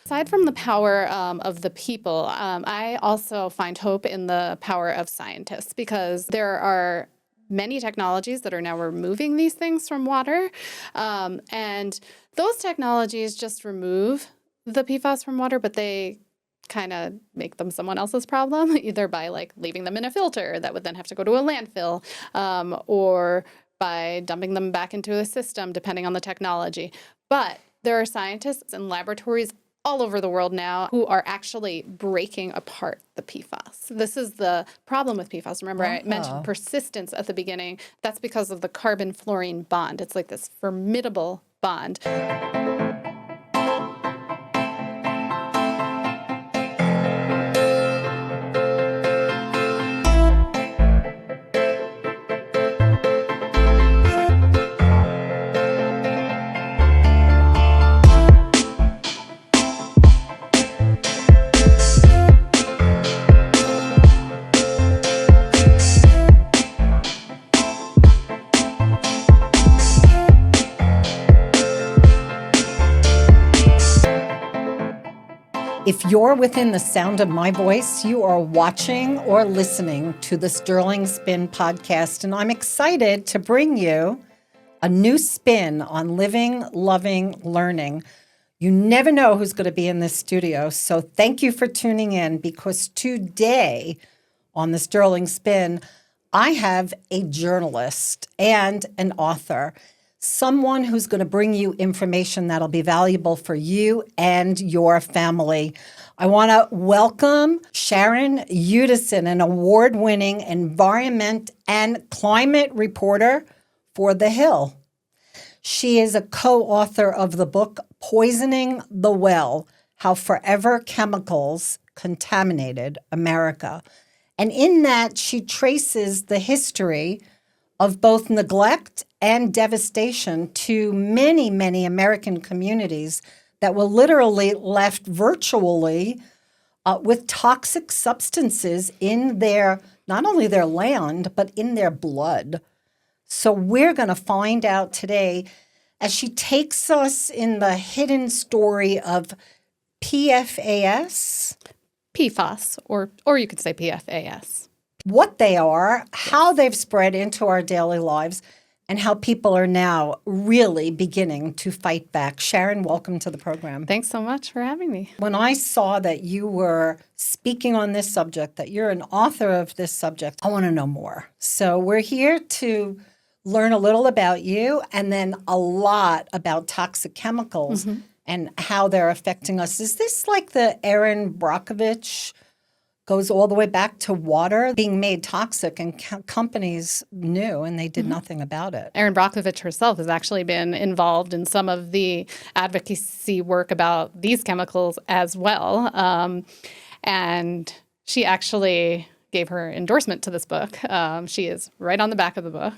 Aside from the power of the people, I also find hope in the power of scientists, because there are many technologies that are now removing these things from water. And those technologies just remove the PFAS from water, but they kind of make them someone else's problem, either by like leaving them in a filter that would then have to go to a landfill, or by dumping them back into a system, depending on the technology. But there are scientists and laboratories all over the world now who are actually breaking apart the PFAS. This is the problem with PFAS. Remember, I mentioned persistence at the beginning. That's because of the carbon-fluorine bond. It's like this formidable bond. If you're within the sound of my voice, you are watching or listening to the Sterling Spin podcast, and I'm excited to bring you a new spin on living, loving, learning. You never know who's going to be in this studio, so thank you for tuning in, because today on the Sterling Spin, I have a journalist and an author, someone who's going to bring you information that'll be valuable for you and your family. I want to welcome Sharon Udasin, an award-winning environment and climate reporter for The Hill. She is a co-author of the book Poisoning the Well: How Forever Chemicals Contaminated America. And in that, she traces the history of both neglect and devastation to many, many American communities that were literally left virtually with toxic substances in their, not only their land, but in their blood. So we're going to find out today as she takes us in the hidden story of PFAS. PFAS, or you could say PFAS. What they are, how they've spread into our daily lives, and how people are now really beginning to fight back. Sharon, welcome to the program. Thanks so much for having me. When I saw that you were speaking on this subject, that you're an author of this subject, I want to know more. So we're here to learn a little about you, and then a lot about toxic chemicals and how they're affecting us. Is this like the Erin Brockovich goes all the way back to water being made toxic, and companies knew and they did nothing about it? Erin Brockovich herself has actually been involved in some of the advocacy work about these chemicals as well. And she actually gave her endorsement to this book. She is right on the back of the book,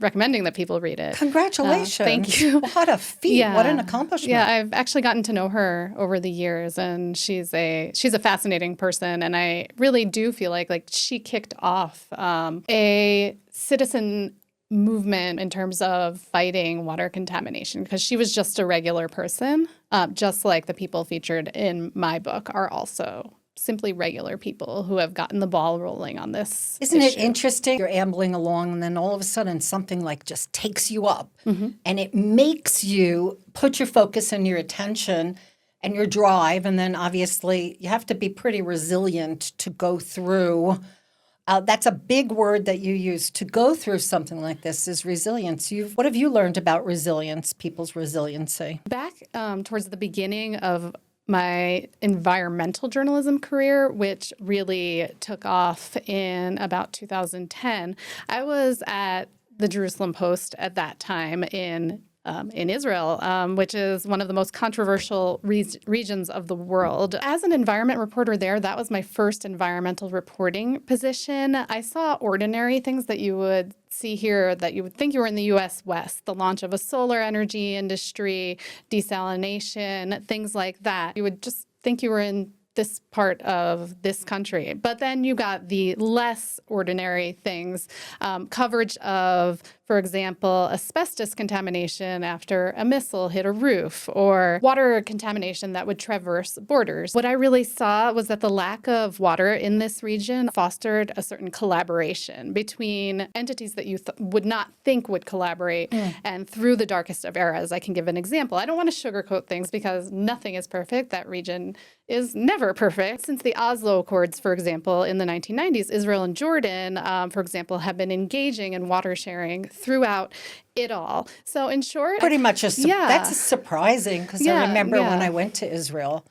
recommending that people read it. Congratulations. Thank you. What a feat. Yeah. What an accomplishment. Yeah, I've actually gotten to know her over the years, and she's a fascinating person, and I really do feel like she kicked off a citizen movement in terms of fighting water contamination, because she was just a regular person, just like the people featured in my book are also simply regular people who have gotten the ball rolling on this Isn't issue. it interesting? You're ambling along, and then all of a sudden something like just takes you up, and it makes you put your focus and your attention and your drive, and then obviously you have to be pretty resilient to go through. That's a big word that you use, to go through something like this, is resilience. What have you learned about resilience, people's resiliency? Back towards the beginning of my environmental journalism career, which really took off in about 2010, I was at the Jerusalem Post at that time in Israel, which is one of the most controversial regions of the world. As an environment reporter there, that was my first environmental reporting position. I saw ordinary things that you would see here that you would think you were in the U.S. West, the launch of a solar energy industry, desalination, things like that. You would just think you were in this part of this country. But then you got the less ordinary things, coverage of For example, asbestos contamination after a missile hit a roof, or water contamination that would traverse borders. What I really saw was that the lack of water in this region fostered a certain collaboration between entities that you would not think would collaborate. And through the darkest of eras, I can give an example. I don't want to sugarcoat things because nothing is perfect. That region is never perfect. Since the Oslo Accords, for example, in the 1990s, Israel and Jordan, for example, have been engaging in water sharing throughout it all. So in short, Pretty much that's surprising because I remember when I went to Israel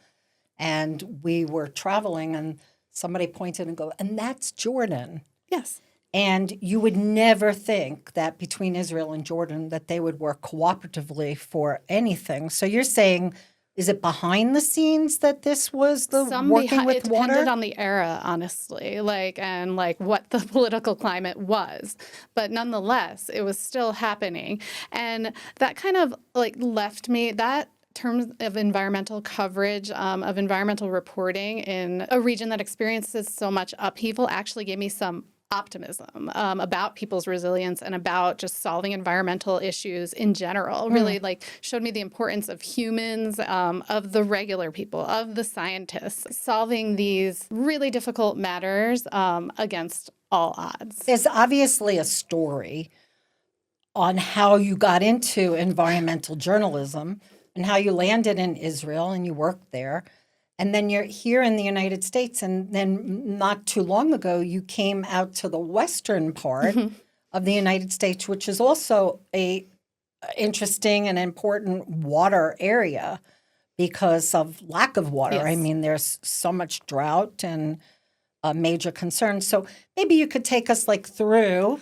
and we were traveling and somebody pointed and go, and that's Jordan. Yes. And you would never think that between Israel and Jordan that they would work cooperatively for anything. So you're saying, is it behind the scenes that this was the working with water? It depended on the era, honestly, and what the political climate was. But nonetheless, it was still happening. And that kind of left me, that terms of environmental coverage, of environmental reporting in a region that experiences so much upheaval actually gave me some optimism about people's resilience and about just solving environmental issues in general. Really showed me the importance of humans, of the regular people, of the scientists, solving these really difficult matters against all odds. There's obviously a story on how you got into environmental journalism and how you landed in Israel and you worked there. And then you're here in the United States, and then not too long ago, you came out to the western part of the United States, which is also a interesting and important water area because of lack of water. Yes. I mean, there's so much drought and a major concern. So maybe you could take us through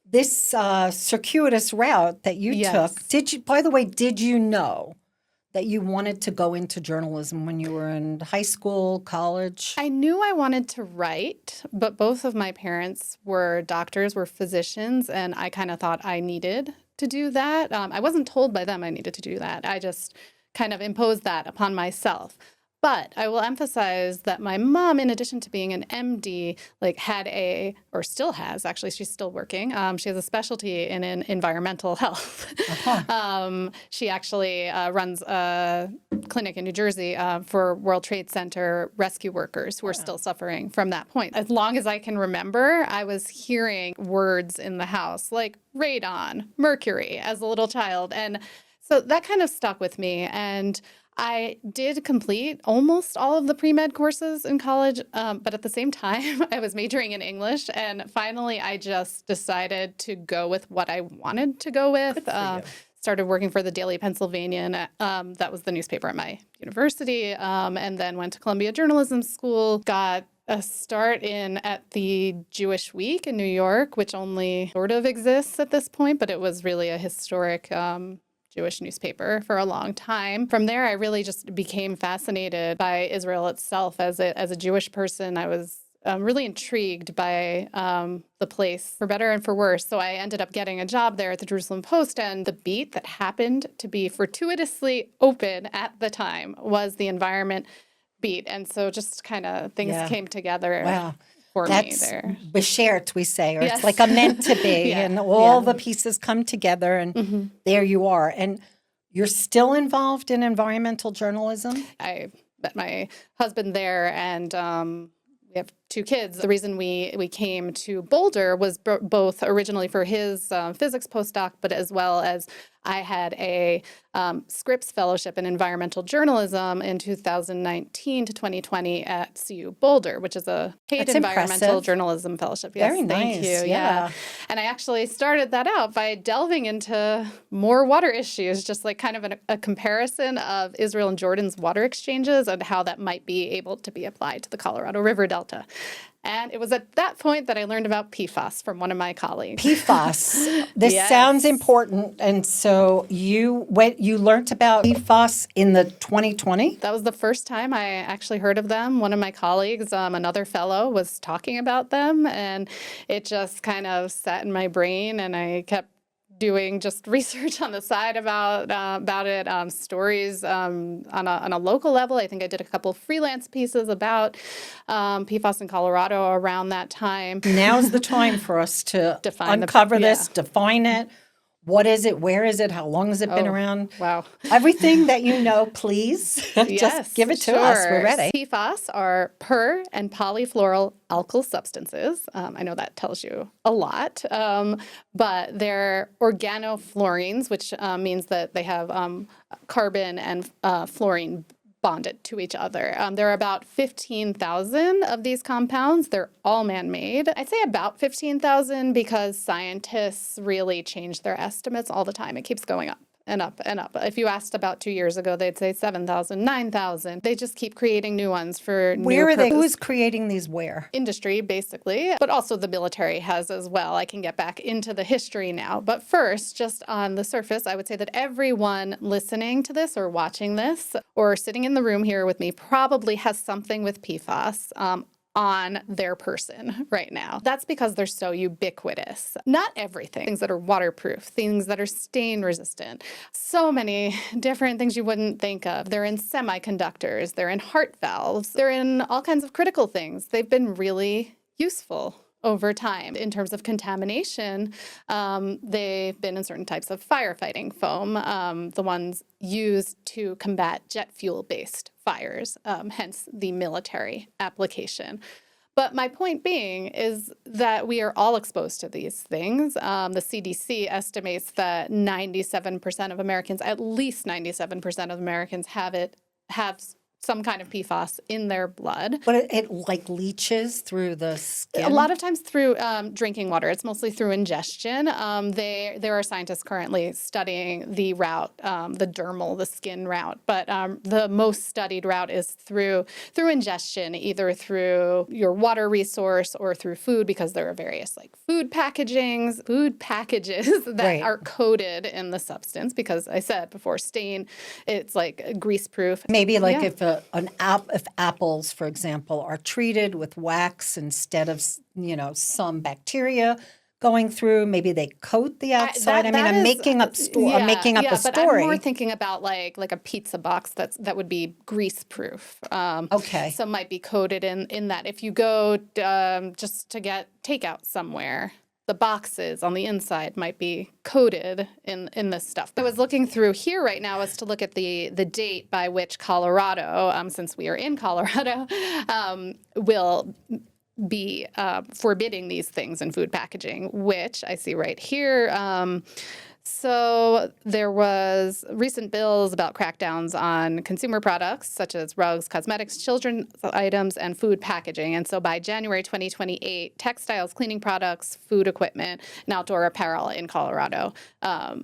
this circuitous route that you took. By the way, did you know that you wanted to go into journalism when you were in high school, college? I knew I wanted to write, but both of my parents were doctors, were physicians, and I kind of thought I needed to do that. I wasn't told by them I needed to do that. I just kind of imposed that upon myself. But I will emphasize that my mom, in addition to being an MD, or still has, actually, she's still working. She has a specialty in environmental health. She actually runs a clinic in New Jersey for World Trade Center rescue workers who are still suffering from that point. As long as I can remember, I was hearing words in the house like radon, mercury as a little child. And so that kind of stuck with me. And I did complete almost all of the pre-med courses in college, but at the same time, I was majoring in English. And finally, I just decided to go with what I wanted to go with. Started working for the Daily Pennsylvanian. That was the newspaper at my university, and then went to Columbia Journalism School, got a start at the Jewish Week in New York, which only sort of exists at this point, but it was really a historic Jewish newspaper for a long time. From there, I really just became fascinated by Israel itself. As a Jewish person, I was really intrigued by the place, for better and for worse. So I ended up getting a job there at the Jerusalem Post, and the beat that happened to be fortuitously open at the time was the environment beat. And so just kind of things came together. Wow. For That's me there. Beshert, we say, or Yes. it's like a meant to be, and all the pieces come together, and there you are. And you're still involved in environmental journalism? I met my husband there, and we have 2 kids. The reason we came to Boulder was both originally for his physics postdoc, but as well as I had a Scripps Fellowship in Environmental Journalism in 2019 to 2020 at CU Boulder, which is a paid environmental journalism fellowship. Yes, Very nice. Thank you. Yeah. And I actually started that out by delving into more water issues, just kind of a comparison of Israel and Jordan's water exchanges and how that might be able to be applied to the Colorado River Delta. And it was at that point that I learned about PFAS from one of my colleagues. PFAS. This sounds important. And so you learned about PFAS in the 2020? That was the first time I actually heard of them. One of my colleagues, another fellow, was talking about them, and it just kind of sat in my brain, and I kept doing just research on the side about it, stories on a local level. I think I did a couple freelance pieces about PFAS in Colorado around that time. Now's the time for us to Define uncover this, define it, What is it? Where is it? How long has it been Oh, around? wow. Everything that you know, please. Just Yes, give it to us. We're sure. ready. PFAS are per and polyfluoral alkyl substances. I know that tells you a lot, but they're organofluorines, which means that they have carbon and fluorine bonded to each other. There are about 15,000 of these compounds. They're all man-made. I'd say about 15,000 because scientists really change their estimates all the time. It keeps going up and up and up. If you asked about 2 years ago, they'd say 7,000, 9,000. They just keep creating new ones for Where new are they? purposes. Who is creating these where? Industry, basically, but also the military has as well. I can get back into the history now. But first, just on the surface, I would say that everyone listening to this or watching this or sitting in the room here with me probably has something with PFAS on their person right now. That's because they're so ubiquitous. Not everything. Things that are waterproof, things that are stain resistant, so many different things you wouldn't think of. They're in semiconductors, they're in heart valves, they're in all kinds of critical things. They've been really useful over time. In terms of contamination, they've been in certain types of firefighting foam, the ones used to combat jet fuel-based fires, hence the military application. But my point being is that we are all exposed to these things. The CDC estimates that 97% of Americans, at least 97% of Americans have some kind of PFAS in their blood. But it like leaches through the skin? A lot of times through drinking water. It's mostly through ingestion. There are scientists currently studying the route, the dermal, the skin route. But the most studied route is through ingestion, either through your water resource or through food, because there are various like food packages that Right. are coated in the substance. Because I said before, stain, it's like grease proof. Maybe like Yeah. if apples, for example, are treated with wax instead of some bacteria going through, maybe they coat the outside. I'm making up I'm making up a but I'm more story. thinking about like a pizza box that would be grease proof. Okay. So might be coated in that. If you go just to get takeout somewhere, the boxes on the inside might be coated in this stuff. I was looking through here right now as to look at the date by which Colorado, since we are in Colorado, will be forbidding these things in food packaging, which I see right here. So there was recent bills about crackdowns on consumer products such as rugs, cosmetics, children's items, and food packaging. And so by January 2028, textiles, cleaning products, food equipment, and outdoor apparel in Colorado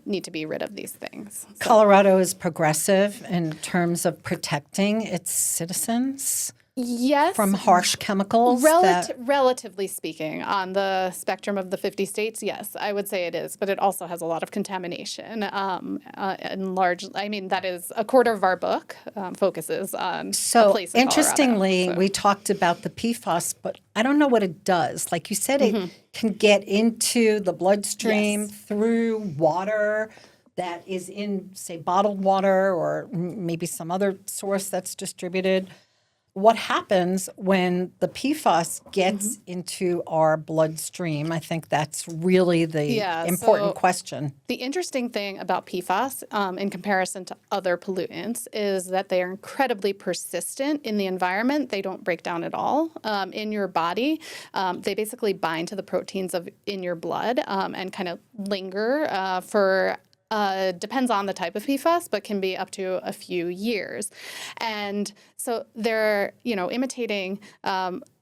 need to be rid of these things. So, Colorado is progressive in terms of protecting its citizens yes. from harsh chemicals. Relatively speaking, on the spectrum of the 50 states, yes, I would say it is. But it also has a lot of contamination. That is a quarter of our book focuses on a place in Interestingly, Colorado. we talked about the PFAS, but I don't know what it does. Like you said, it can get into the bloodstream through water that is in, say, bottled water or maybe some other source that's distributed. What happens when the PFAS gets into our bloodstream? I think that's really the important question. The interesting thing about PFAS in comparison to other pollutants is that they are incredibly persistent in the environment. They don't break down at all in your body. They basically bind to the proteins in your blood and kind of linger for depends on the type of PFAS, but can be up to a few years. And so they're, imitating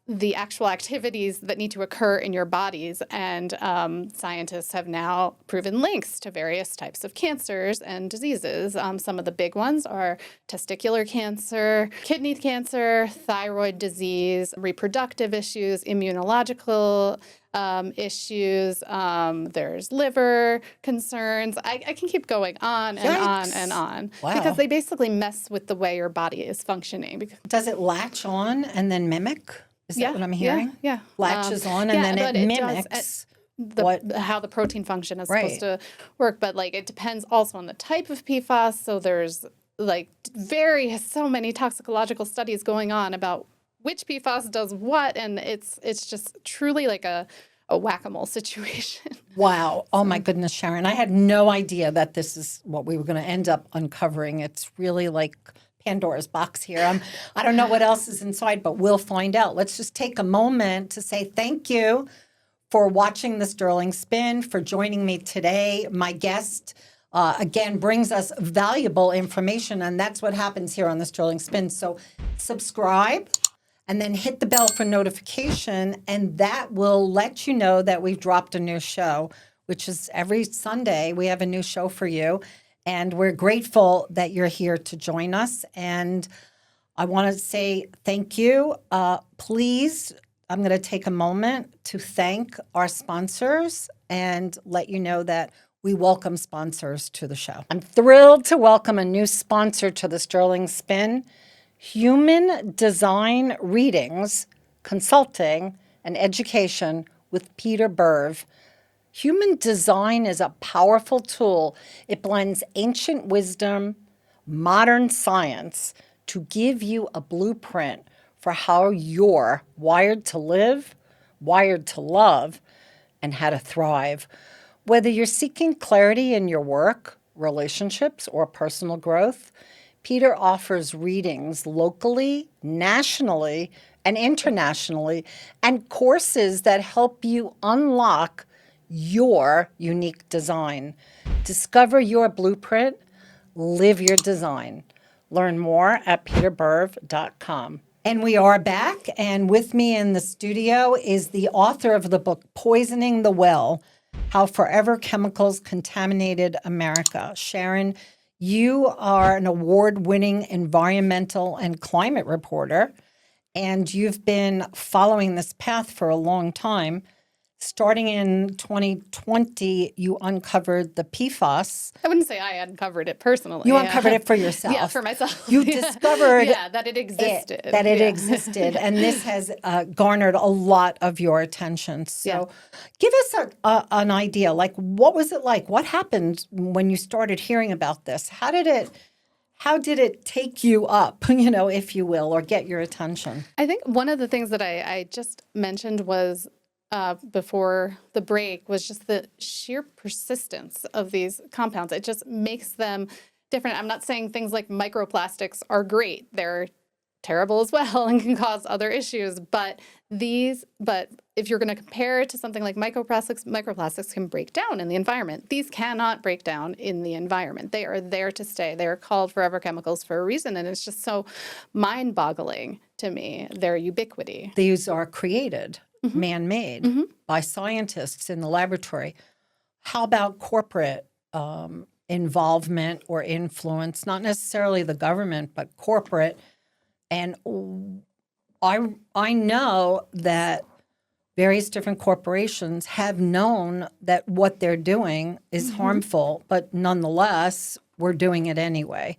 the actual activities that need to occur in your bodies. And scientists have now proven links to various types of cancers and diseases. Some of the big ones are testicular cancer, kidney cancer, thyroid disease, reproductive issues, immunological issues. There's liver concerns. I can keep going on and on and on. Wow. Because they basically mess with the way your body is functioning. Does it latch on and then mimic? Is that what I'm hearing? Yeah. Latches on and then it mimics how the protein function is supposed to work. But it depends also on the type of PFAS. So there's so many toxicological studies going on about which PFAS does what, and it's just truly like a a whack-a-mole situation. Wow. Oh my goodness, Sharon. I had no idea that this is what we were going to end up uncovering. It's really like Pandora's box here. I don't know what else is inside, but we'll find out. Let's just take a moment to say thank you for watching the Sterling Spin, for joining me today. My guest, again, brings us valuable information, and that's what happens here on the Sterling Spin. So subscribe and then hit the bell for notification, and that will let you know that we've dropped a new show, which is every Sunday. We have a new show for you, and we're grateful that you're here to join us. And I want to say thank you. Please, I'm going to take a moment to thank our sponsors and let you know that we welcome sponsors to the show. I'm thrilled to welcome a new sponsor to the Sterling Spin, Human Design Readings, Consulting, and Education with Peter Berv. Human design is a powerful tool. It blends ancient wisdom, modern science to give you a blueprint for how you're wired to live, wired to love, and how to thrive. Whether you're seeking clarity in your work, relationships, or personal growth, Peter offers readings locally, nationally, and internationally, and courses that help you unlock your unique design. Discover your blueprint, live your design. Learn more at peterberv.com. And we are back, and with me in the studio is the author of the book, Poisoning the Well, How Forever Chemicals Contaminated America. Sharon, you are an award-winning environmental and climate reporter, and you've been following this path for a long time. Starting in 2020, you uncovered the PFAS. I wouldn't say I uncovered it personally. You uncovered it for yourself. Yeah, for myself. You discovered that it existed. It existed, and this has garnered a lot of your attention. So give us an idea, like what was it like? What happened when you started hearing about this? How did it take you up, if you will, or get your attention? I think one of the things that I just mentioned was before the break was just the sheer persistence of these compounds. It just makes them different. I'm not saying things like microplastics are great. They're terrible as well and can cause other issues. But if you're going to compare it to something like microplastics can break down in the environment. These cannot break down in the environment. They are there to stay. They are called forever chemicals for a reason. And it's just so mind-boggling to me, their ubiquity. These are created, man-made by scientists in the laboratory. How about corporate involvement or influence? Not necessarily the government, but corporate. And I know that various different corporations have known that what they're doing is harmful, but nonetheless, we're doing it anyway.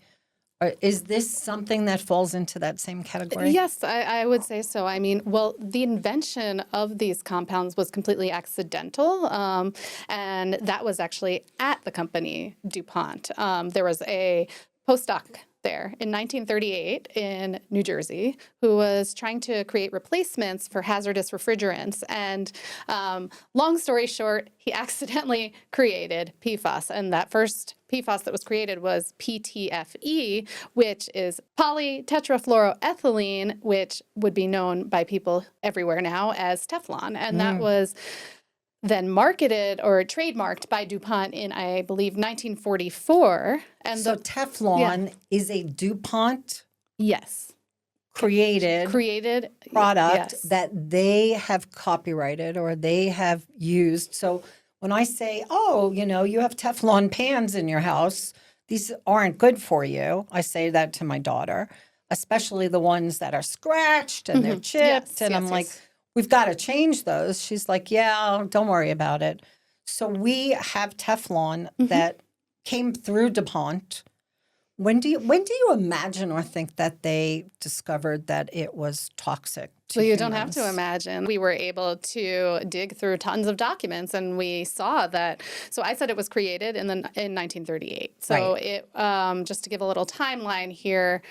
Is this something that falls into that same category? Yes, I would say so. I mean, well, the invention of these compounds was completely accidental, and that was actually at the company DuPont. There was a postdoc there in 1938 in New Jersey who was trying to create replacements for hazardous refrigerants. And long story short, he accidentally created PFAS. And that first PFAS that was created was PTFE, which is polytetrafluoroethylene, which would be known by people everywhere now as Teflon. And that was then marketed or trademarked by DuPont in, I believe, 1944. And so Teflon is a DuPont created product that they have copyrighted or they have used. So when I say, you have Teflon pans in your house, these aren't good for you. I say that to my daughter, especially the ones that are scratched and they're chipped. I'm like, we've got to change those. She's like, yeah, don't worry about it. So we have Teflon that came through DuPont. When do you imagine or think that they discovered that it was toxic to you humans? Don't have to imagine. We were able to dig through tons of documents, and we saw that. So I said it was created in 1938. So it just to give a little timeline here.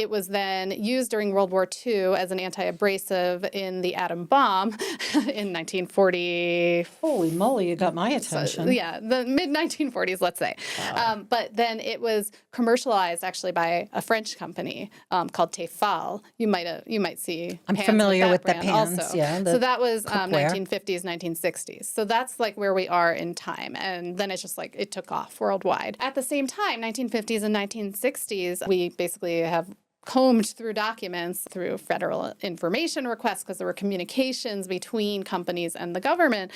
It was then used during World War II as an anti-abrasive in the atom bomb in 1940. Holy moly, you got my attention. Yeah, the mid-1940s, let's say. Wow. But then it was commercialized actually by a French company called Tefal. You might see I'm pans familiar with the brand pans, also. yeah, the So that was cookware. 1950s, 1960s. So that's like where we are in time. And then it's just like it took off worldwide. At the same time, 1950s and 1960s, we basically have combed through documents through federal information requests because there were communications between companies and the government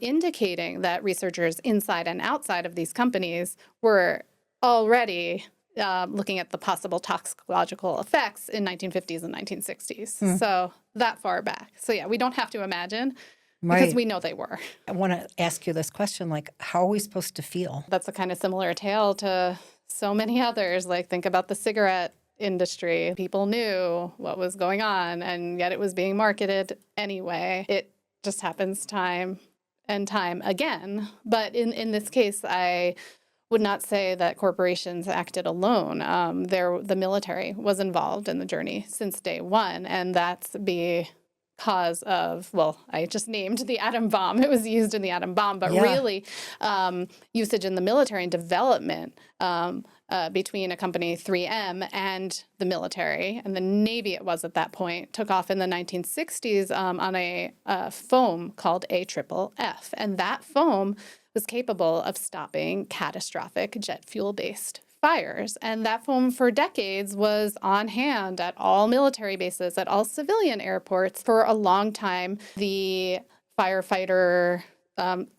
indicating that researchers inside and outside of these companies were already looking at the possible toxicological effects in 1950s and 1960s. So that far back. So yeah, we don't have to imagine because Right. we know they were. I want to ask you this question, like, how are we supposed to feel? That's a kind of similar tale to so many others. Like think about the cigarette industry. People knew what was going on, and yet it was being marketed anyway. It just happens time and time again. But in this case, I would not say that corporations acted alone. The military was involved in the journey since day one, and that's because of, well, I just named the atom bomb. It was used in the atom bomb, but Yeah. really usage in the military and development between a company, 3M, and the military, and the Navy it was at that point, took off in the 1960s on a foam called AFFF. And that foam was capable of stopping catastrophic jet fuel-based fires. And that foam for decades was on hand at all military bases, at all civilian airports for a long time. The firefighter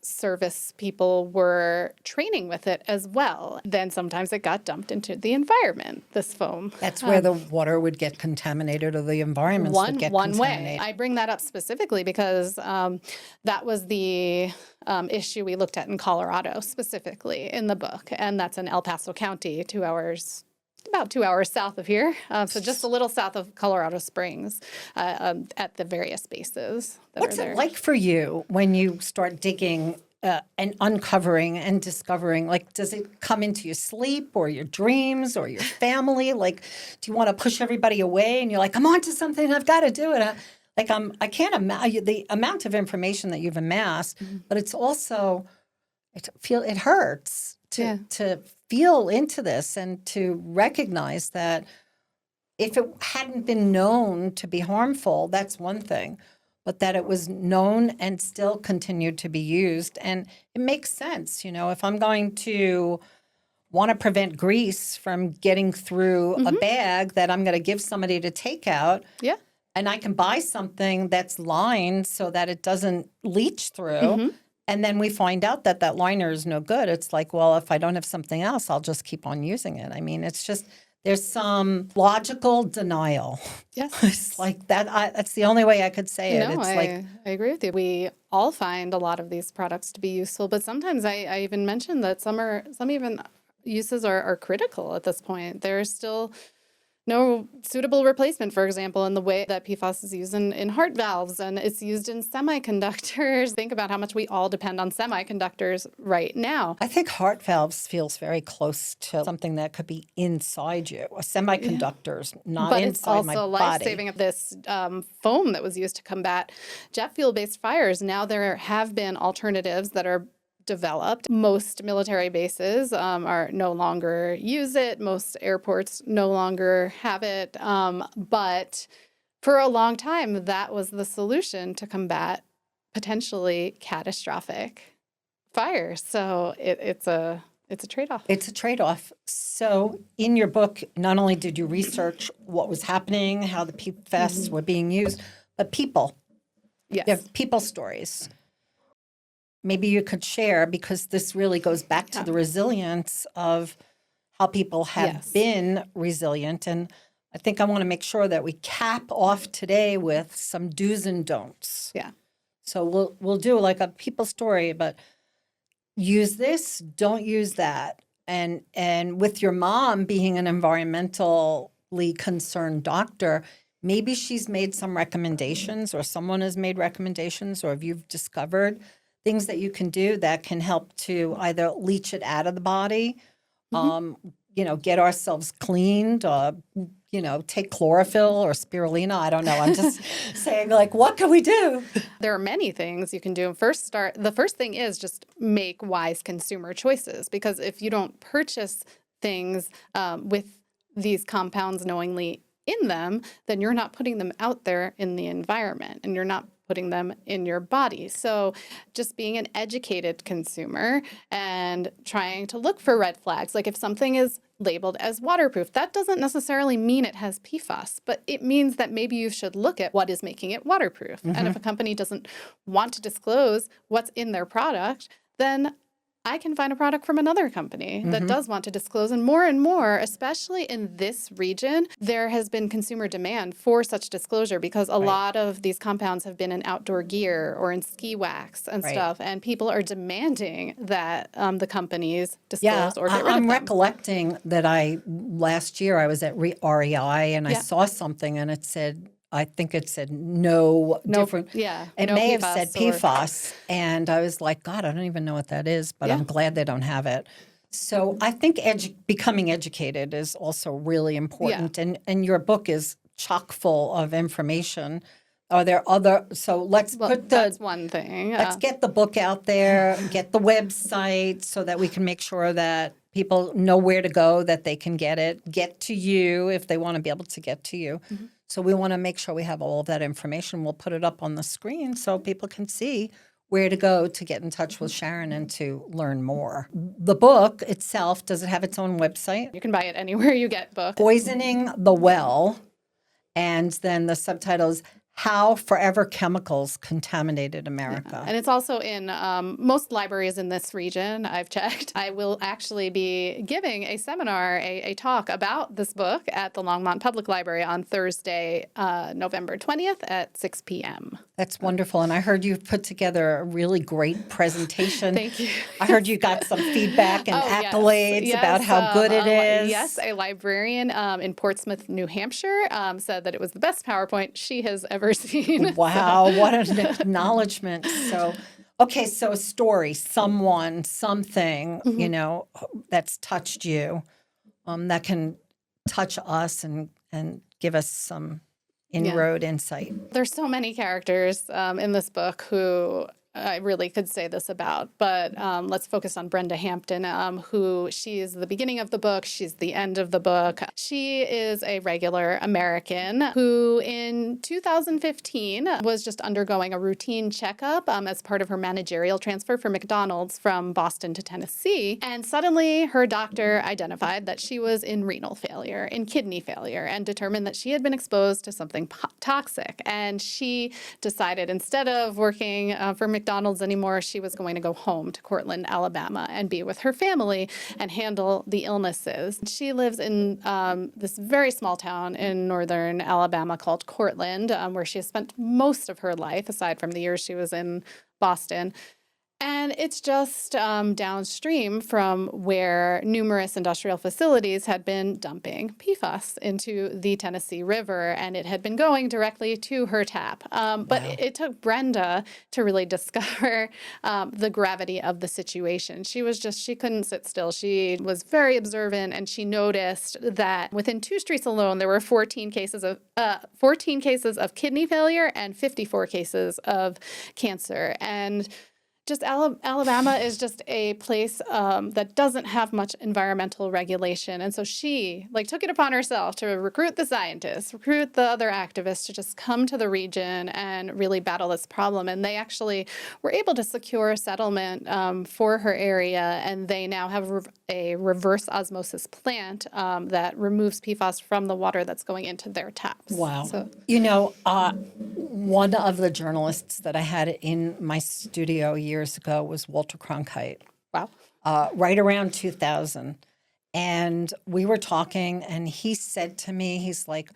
service people were training with it as well. Then sometimes it got dumped into the environment, this foam. That's where the water would get contaminated or the environments would get One way. contaminated. I bring that up specifically because that was the issue we looked at in Colorado specifically in the book. And that's in El Paso County, about 2 hours south of here. So just a little south of Colorado Springs at the various bases that What's are there. it like for you when you start digging and uncovering and discovering? Like, does it come into your sleep or your dreams or your family? Like, do you want to push everybody away and you're like, I'm onto something, I've got to do it? I can't imagine the amount of information that you've amassed, but it's also, it hurts to feel into this and to recognize that if it hadn't been known to be harmful, that's one thing, but that it was known and still continued to be used. And it makes sense, if I'm going to want to prevent grease from getting through a bag that I'm going to give somebody to take out. Yeah. And I can buy something that's lined so that it doesn't leach through. And then we find out that that liner is no good. It's like, well, if I don't have something else, I'll just keep on using it. I mean, it's just, there's some logical denial. Yes. It's like that. That's the only way I could say it. No, It's I agree with you. We all find a lot of these products to be useful, but sometimes I even mentioned that some even uses are critical at this point. There's still no suitable replacement, for example, in the way that PFAS is used in heart valves and it's used in semiconductors. Think about how much we all depend on semiconductors right now. I think heart valves feels very close to something that could be inside you. A semiconductor's not But it's inside my also body. life-saving of this foam that was used to combat jet fuel-based fires. Now there have been alternatives that are developed. Most military bases are no longer use it. Most airports no longer have it. But for a long time, that was the solution to combat potentially catastrophic fires. So it's a trade-off. It's a trade-off. So in your book, not only did you research what was happening, how the PFAS were being used, but people. Yes. You have people stories. Maybe you could share, because this really goes back to the resilience of how people have been resilient. And I think I want to make sure that we cap off today with some do's and don'ts. Yeah. So we'll do like a people story, but use this, don't use that. And with your mom being an environmentally concerned doctor, maybe she's made some recommendations or someone has made recommendations, or if you've discovered things that you can do that can help to either leach it out of the body, get ourselves cleaned, take chlorophyll or spirulina. I don't know. I'm just saying, like, what can we do? There are many things you can do. The first thing is just make wise consumer choices, because if you don't purchase things with these compounds knowingly in them, then you're not putting them out there in the environment and you're not putting them in your body. So just being an educated consumer and trying to look for red flags. Like if something is labeled as waterproof, that doesn't necessarily mean it has PFAS, but it means that maybe you should look at what is making it waterproof. And if a company doesn't want to disclose what's in their product, then I can find a product from another company that does want to disclose. And more, especially in this region, there has been consumer demand for such disclosure, because a lot of these compounds have been in outdoor gear or in ski wax and stuff. And people are demanding that the companies disclose or get rid of them. I'm recollecting that last year I was at REI and I saw something and it said, I think it said no different. Yeah. It no may have PFAS said PFAS. And I was like, God, I don't even know what that is, but I'm glad they don't have it. So I think becoming educated is also really important. And your book is chock full of information. Are there other, that's one thing. Let's get the book out there, get the website so that we can make sure that people know where to go, that they can get to you if they want to be able to get to you. So we want to make sure we have all of that information. We'll put it up on the screen so people can see where to go to get in touch with Sharon and to learn more. The book itself, does it have its own website? You can buy it anywhere you get books. Poisoning the Well, and then the subtitle is How Forever Chemicals Contaminated America. And it's also in most libraries in this region, I've checked. I will actually be giving a seminar, a talk about this book at the Longmont Public Library on Thursday, November 20th at 6 p.m. That's wonderful. And I heard you've put together a really great presentation. Thank you. I heard you got some feedback and accolades about how good it is. Yes, a librarian in Portsmouth, New Hampshire said that it was the best PowerPoint she has ever seen. Wow, what an acknowledgement. So a story, someone, something, that's touched you, that can touch us and give us some inroad insight. There's so many characters in this book who I really could say this about, but let's focus on Brenda Hampton, who she is the beginning of the book. She's the end of the book. She is a regular American who in 2015 was just undergoing a routine checkup as part of her managerial transfer for McDonald's from Boston to Tennessee. And suddenly her doctor identified that she was in renal failure, in kidney failure, and determined that she had been exposed to something toxic. And she decided, instead of working for McDonald's anymore, she was going to go home to Cortland, Alabama, and be with her family and handle the illnesses. She lives in this very small town in northern Alabama called Cortland, where she has spent most of her life, aside from the years she was in Boston. And it's just downstream from where numerous industrial facilities had been dumping PFAS into the Tennessee River, and it had been going directly to her tap. But it took Brenda to really discover the gravity of the situation. She couldn't sit still. She was very observant, and she noticed that within 2 streets alone, there were 14 cases of kidney failure and 54 cases of cancer. And just Alabama is just a place that doesn't have much environmental regulation. And so she took it upon herself to recruit the scientists, recruit the other activists to just come to the region and really battle this problem. And they actually were able to secure a settlement for her area. And they now have a reverse osmosis plant that removes PFAS from the water that's going into their taps. Wow. So, one of the journalists that I had in my studio years ago was Walter Cronkite. Wow. Right around 2000. And we were talking, and he said to me, he's like,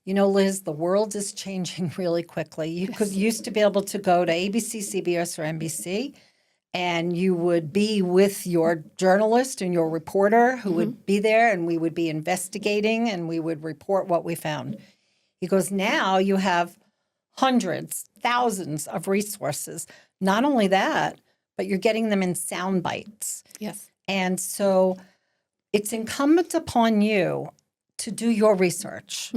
Liz, the world is changing really quickly. You used to be able to go to ABC, CBS, or NBC, and you would be with your journalist and your reporter who would be there, and we would be investigating, and we would report what we found. He goes, now you have hundreds, thousands of resources. Not only that, but you're getting them in sound bites. Yes. And so it's incumbent upon you to do your research.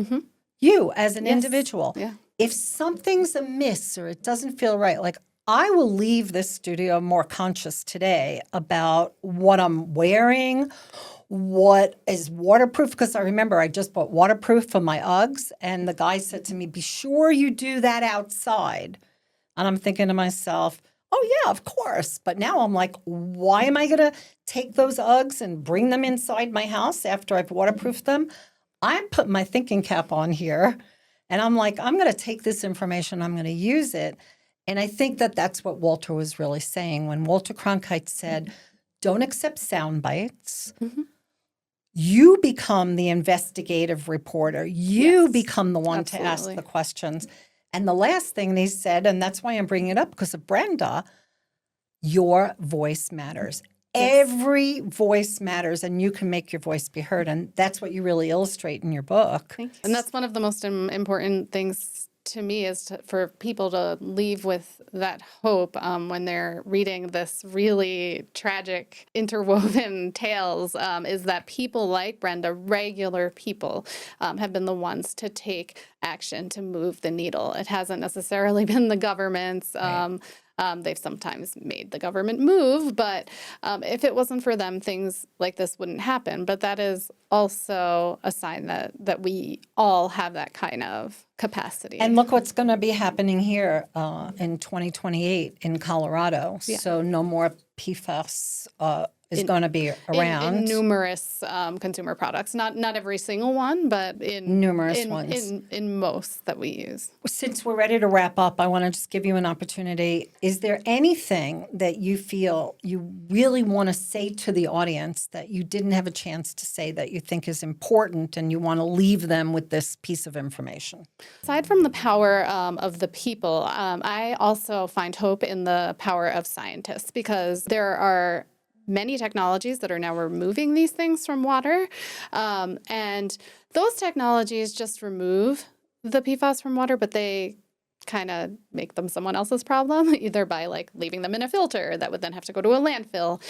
You as an individual. Yeah. If something's amiss or it doesn't feel right, like I will leave this studio more conscious today about what I'm wearing, what is waterproof, because I remember I just bought waterproof for my Uggs, and the guy said to me, be sure you do that outside. And I'm thinking to myself, oh, yeah, of course. But now I'm like, why am I going to take those Uggs and bring them inside my house after I've waterproofed them? I put my thinking cap on here, and I'm like, I'm going to take this information, I'm going to use it. And I think that that's what Walter was really saying when Walter Cronkite said, don't accept sound bites. You become the investigative reporter. You become the one to ask the questions. And the last thing they said, and that's why I'm bringing it up because of Brenda, your voice matters. Every voice matters, and you can make your voice be heard. And that's what you really illustrate in your book. And that's one of the most important things to me is for people to leave with that hope when they're reading this really tragic interwoven tales, is that people like Brenda, regular people, have been the ones to take action to move the needle. It hasn't necessarily been the governments. They've sometimes made the government move, but if it wasn't for them, things like this wouldn't happen. But that is also a sign that we all have that kind of capacity. And look what's going to be happening here in 2028 in Colorado. So no more PFAS is going to be around. In numerous consumer products, not every single one, but in numerous ones. In most that we use. Since we're ready to wrap up, I want to just give you an opportunity. Is there anything that you feel you really want to say to the audience that you didn't have a chance to say that you think is important and you want to leave them with this piece of information? Aside from the power of the people, I also find hope in the power of scientists, because there are many technologies that are now removing these things from water. And those technologies just remove the PFAS from water, but they kind of make them someone else's problem, either by like leaving them in a filter that would then have to go to a landfill,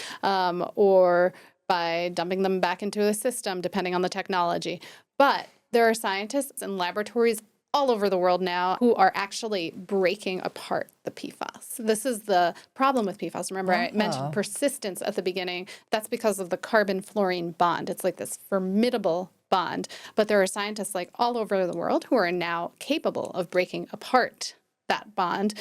or by dumping them back into a system, depending on the technology. But there are scientists and laboratories all over the world now who are actually breaking apart the PFAS. This is the problem with PFAS. Remember, I mentioned persistence at the beginning. That's because of the carbon-fluorine bond. It's like this formidable bond. But there are scientists like all over the world who are now capable of breaking apart that bond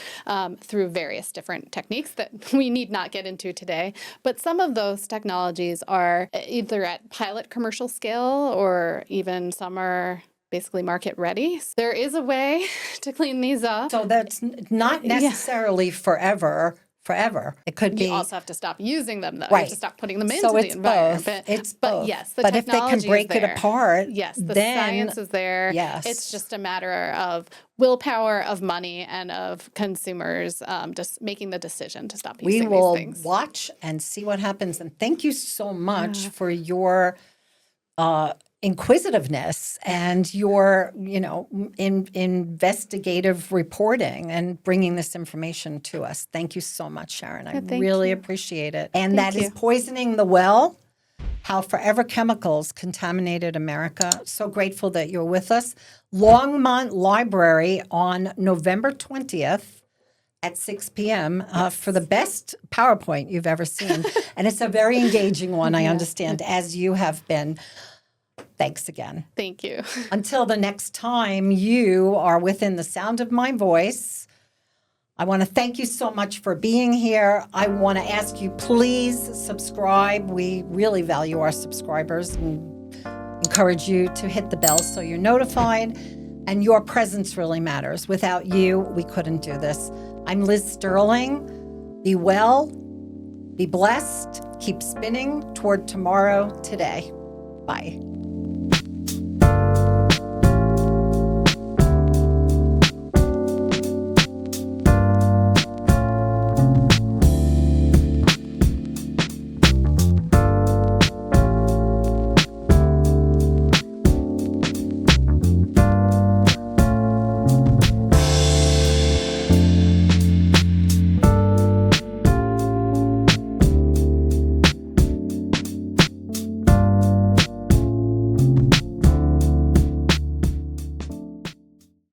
through various different techniques that we need not get into today. But some of those technologies are either at pilot commercial scale, or even some are basically market ready. So there is a way to clean these up. So that's not necessarily forever. It could be. You also have to stop using them, though. Right. You have to stop putting them into the environment. It's but both. yes, the but if they technology can break is there. it apart, yes, the then, science is there. Yes. It's just a matter of willpower, of money, and of consumers just making the decision to stop using these things. We will watch and see what happens. And thank you so much for your inquisitiveness and your, investigative reporting and bringing this information to us. Thank you so much, Sharon. I really appreciate it. And that is Poisoning the Well, How Forever Chemicals Contaminated America. So grateful that you're with us. Longmont Library on November 20th at 6 p.m. For the best PowerPoint you've ever seen. And it's a very engaging one, I understand, as you have been. Thanks again. Thank you. Until the next time you are within the sound of my voice, I want to thank you so much for being here. I want to ask you, please subscribe. We really value our subscribers and encourage you to hit the bell so you're notified. And your presence really matters. Without you, we couldn't do this. I'm Liz Sterling. Be well, be blessed, keep spinning toward tomorrow today. Bye.